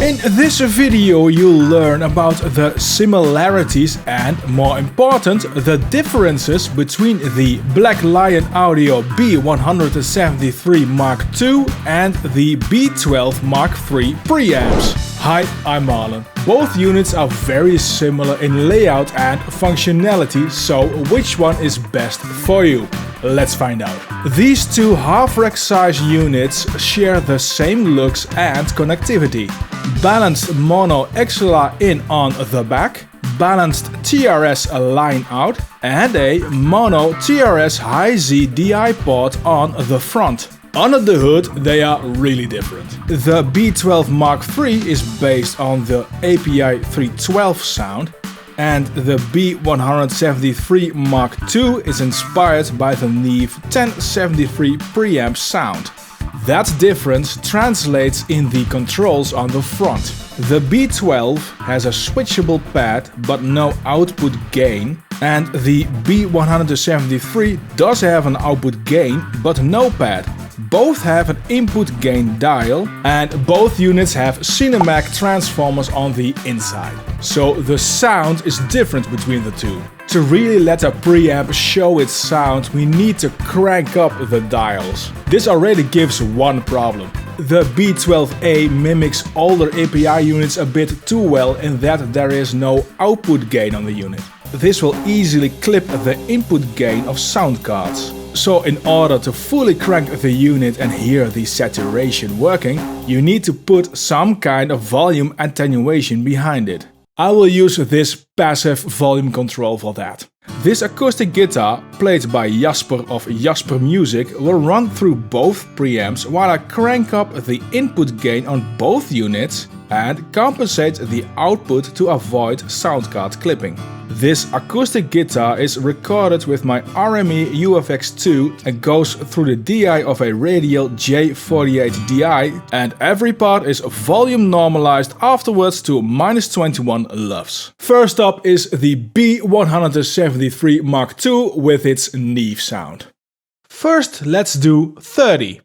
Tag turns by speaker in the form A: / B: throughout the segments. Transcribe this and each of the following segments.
A: In this video you'll learn about the similarities and, more important, the differences between the Black Lion Audio B173 MkII and the B12 MkIII preamps. Hi, I'm Marlon. Both units are very similar in layout and functionality, so which one is best for you? Let's find out. These two half-rack size units share the same looks and connectivity. Balanced mono XLR in on the back, balanced TRS line out, and a mono TRS high Z DI port on the front. Under the hood they are really different. The B12 MkIII is based on the API 312 sound, and the B173 MkII is inspired by the Neve 1073 preamp sound. That difference translates in the controls on the front. The B12 has a switchable pad but no output gain, and the B173 does have an output gain but no pad. Both have an input gain dial, and both units have Cinemac transformers on the inside. So the sound is different between the two. To really let a preamp show its sound, we need to crank up the dials. This already gives one problem. The B12a mimics older API units a bit too well in that there is no output gain on the unit. This will easily clip the input gain of sound cards. So in order to fully crank the unit and hear the saturation working, you need to put some kind of volume attenuation behind it. I will use this passive volume control for that. This acoustic guitar, played by Jasper of Jasper Music, will run through both preamps while I crank up the input gain on both units and compensate the output to avoid sound card clipping. This acoustic guitar is recorded with my RME UFX2 and goes through the DI of a Radial J48 DI, and every part is volume normalized afterwards to -21 LUFS. First up is the B173 MkII with its Neve sound. First let's do 30.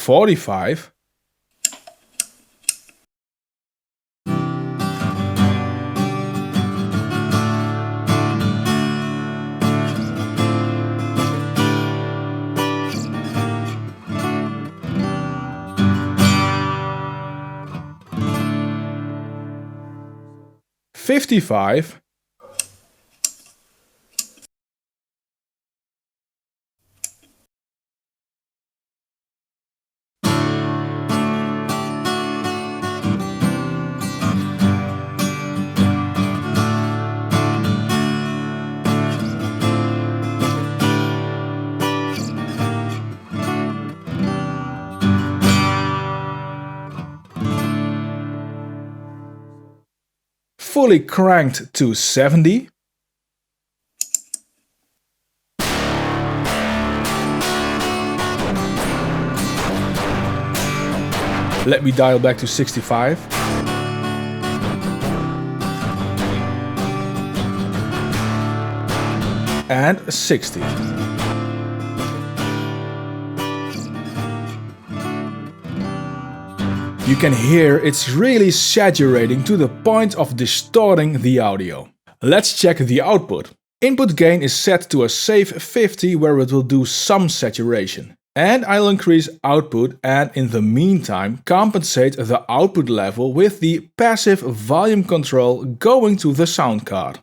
A: .45. .55. Fully cranked to 70. Let me dial back to 65. And 60. You can hear it's really saturating to the point of distorting the audio. Let's check the output. Input gain is set to a safe 50 where it will do some saturation. And I'll increase output and in the meantime compensate the output level with the passive volume control going to the sound card.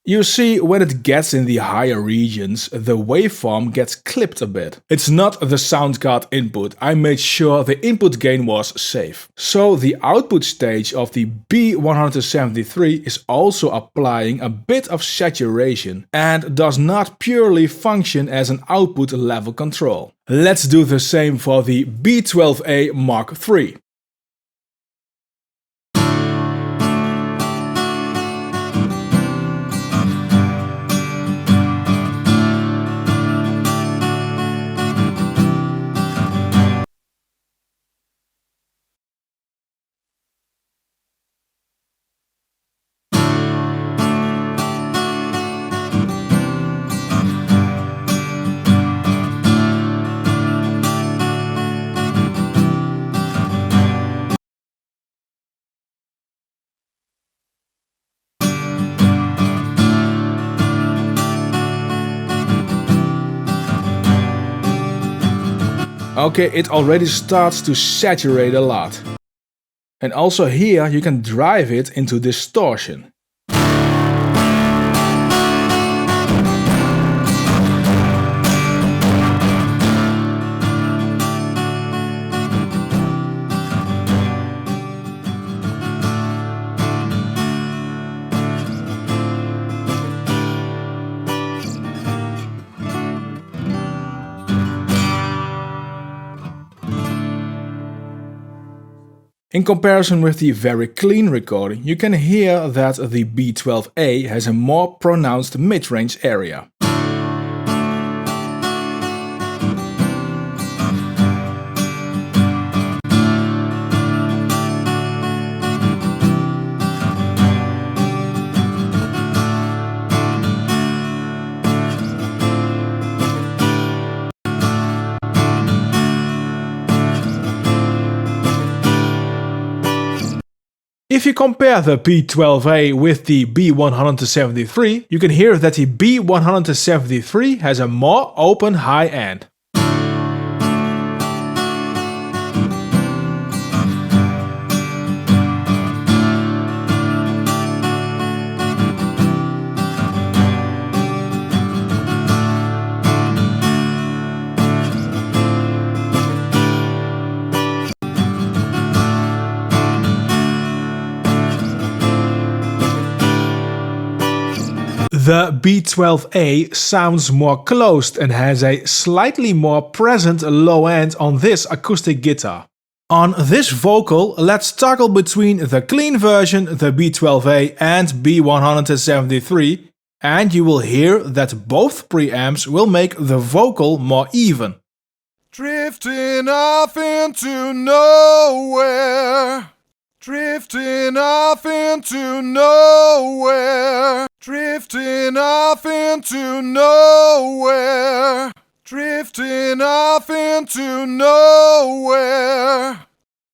A: You see, when it gets in the higher regions, the waveform gets clipped a bit. It's not the sound card input, I made sure the input gain was safe. So the output stage of the B173 is also applying a bit of saturation and does not purely function as an output level control. Let's do the same for the B12a MkIII. Okay, it already starts to saturate a lot. And also here you can drive it into distortion. In comparison with the very clean recording, you can hear that the B12a has a more pronounced mid-range area. If you compare the B12a with the B173, you can hear that the B173 has a more open high end. The B12a sounds more closed and has a slightly more present low end on this acoustic guitar. On this vocal, let's toggle between the clean version, the B12a and B173, and you will hear that both preamps will make the vocal more even.
B: Drifting off into nowhere. Drifting off into nowhere. Drifting off into nowhere. Drifting off into nowhere.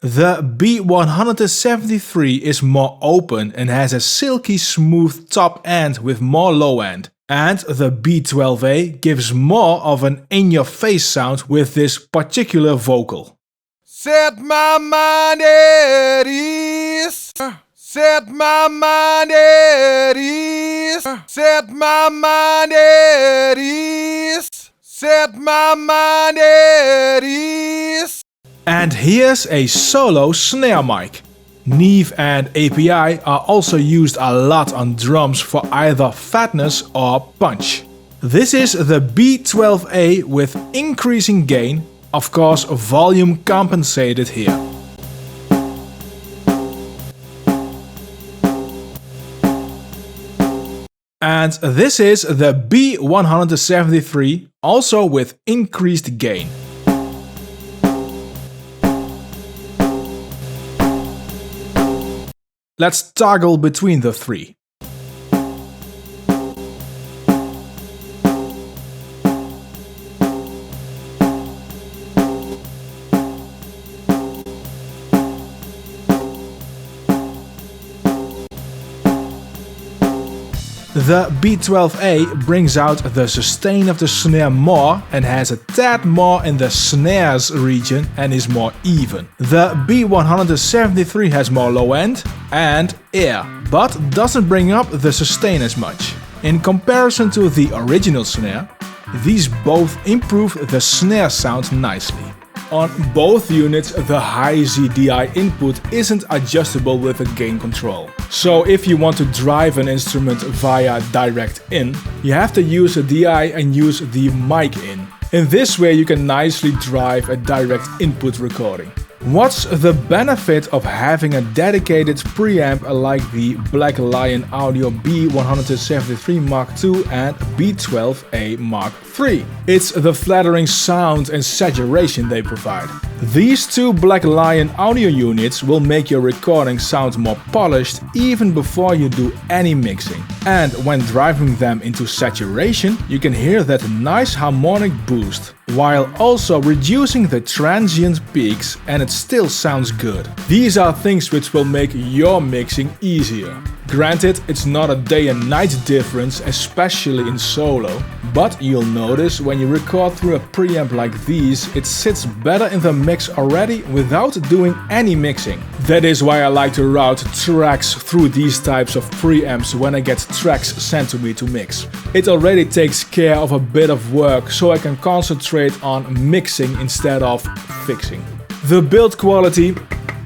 A: The B173 is more open and has a silky smooth top end with more low end. And the B12a gives more of an in-your-face sound with this particular vocal.
B: Set my mind at ease. Set my mind at ease. Set my mind at ease. Set my mind at ease.
A: And here's a solo snare mic. Neve and API are also used a lot on drums for either fatness or punch. This is the B12a with increasing gain, of course volume compensated here. And this is the B173, also with increased gain. Let's toggle between the three. The B12a brings out the sustain of the snare more and has a tad more in the snares region and is more even. The B173 has more low end and air, but doesn't bring up the sustain as much. In comparison to the original snare, these both improve the snare sound nicely. On both units, the high ZDI input isn't adjustable with a gain control. So if you want to drive an instrument via direct in, you have to use a DI and use the mic in. In this way you can nicely drive a direct input recording. What's the benefit of having a dedicated preamp like the Black Lion Audio B173 MkII and B12a MkIII? It's the flattering sound and saturation they provide. These two Black Lion audio units will make your recording sound more polished even before you do any mixing. And when driving them into saturation, you can hear that nice harmonic boost, while also reducing the transient peaks, and it still sounds good. These are things which will make your mixing easier. Granted, it's not a day and night difference, especially in solo, but you'll notice when you record through a preamp like these, it sits better in the mix already without doing any mixing. That is why I like to route tracks through these types of preamps when I get tracks sent to me to mix. It already takes care of a bit of work, so I can concentrate on mixing instead of fixing. The build quality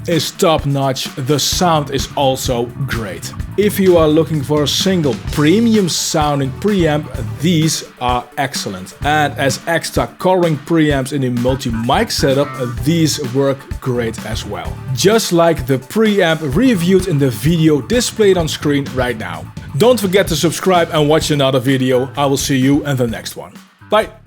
A: is top notch, the sound is also great. If you are looking for a single premium sounding preamp, these are excellent. And as extra coloring preamps in a multi-mic setup, these work great as well. Just like the preamp reviewed in the video displayed on screen right now. Don't forget to subscribe and watch another video. I will see you in the next one. Bye!